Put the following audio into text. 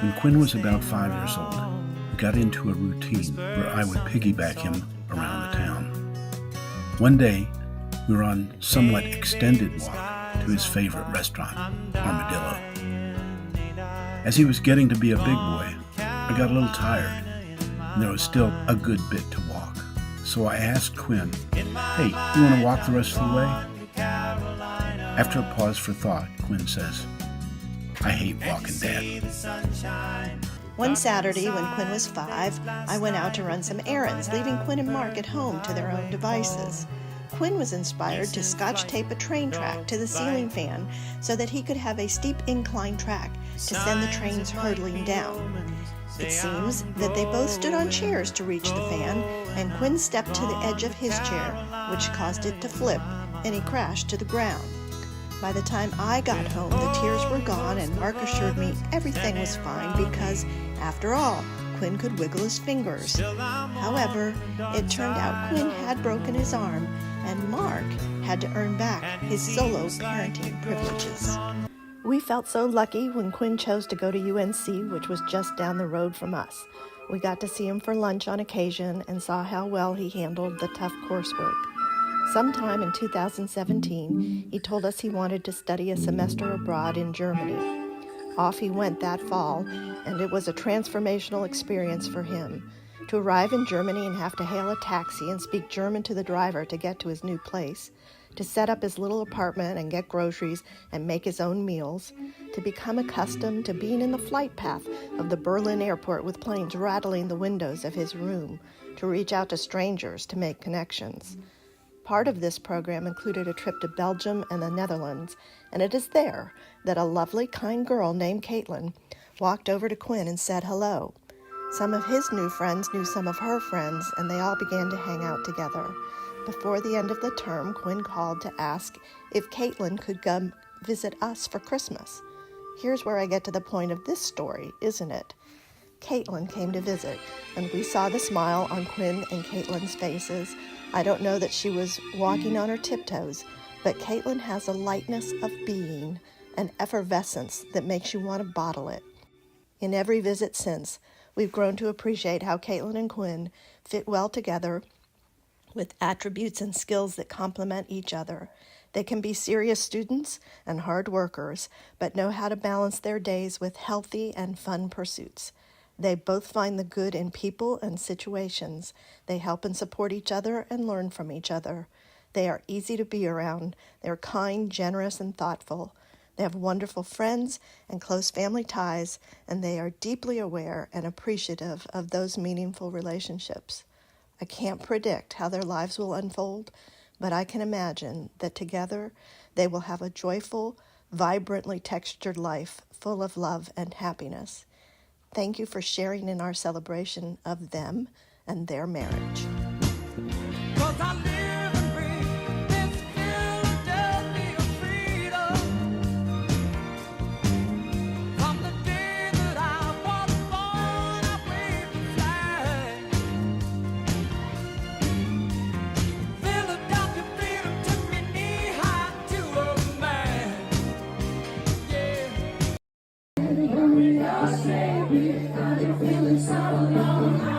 When Quinn was about 5 years old, we got into a routine where I would piggyback him around the town. One day, we were on somewhat extended walk to his favorite restaurant, Armadillo. As he was getting to be a big boy, I got a little tired, and there was still a good bit to walk. So I asked Quinn, "Hey, you want to walk the rest of the way?" After a pause for thought, Quinn says, "I hate walking, Dad." One Saturday when Quinn was 5, I went out to run some errands, leaving Quinn and Mark at home to their own devices. Quinn was inspired to scotch tape a train track to the ceiling fan so that he could have a steep incline track to send the trains hurtling down. It seems that they both stood on chairs to reach the fan, and Quinn stepped to the edge of his chair, which caused it to flip, and he crashed to the ground. By the time I got home, the tears were gone, and Mark assured me everything was fine because, after all, Quinn could wiggle his fingers. However, it turned out Quinn had broken his arm, and Mark had to earn back his solo parenting privileges. We felt so lucky when Quinn chose to go to UNC, which was just down the road from us. We got to see him for lunch on occasion and saw how well he handled the tough coursework. Sometime in 2017, he told us he wanted to study a semester abroad in Germany. Off he went that fall, and it was a transformational experience for him. To arrive in Germany and have to hail a taxi and speak German to the driver to get to his new place, to set up his little apartment and get groceries and make his own meals, to become accustomed to being in the flight path of the Berlin airport with planes rattling the windows of his room, to reach out to strangers to make connections. Part of this program included a trip to Belgium and the Netherlands, and it is there that a lovely, kind girl named Caitlin walked over to Quinn and said hello. Some of his new friends knew some of her friends, and they all began to hang out together. Before the end of the term, Quinn called to ask if Caitlin could come visit us for Christmas. Here's where I get to the point of this story, isn't it? Caitlin came to visit, and we saw the smile on Quinn and Caitlin's faces. I don't know that she was walking on her tiptoes, but Caitlin has a lightness of being, an effervescence that makes you want to bottle it. In every visit since, we've grown to appreciate how Caitlin and Quinn fit well together with attributes and skills that complement each other. They can be serious students and hard workers, but know how to balance their days with healthy and fun pursuits. They both find the good in people and situations. They help and support each other and learn from each other. They are easy to be around. They're kind, generous, and thoughtful. They have wonderful friends and close family ties, and they are deeply aware and appreciative of those meaningful relationships. I can't predict how their lives will unfold, but I can imagine that together they will have a joyful, vibrantly textured life full of love and happiness. Thank you for sharing in our celebration of them and their marriage. Feeling so alone.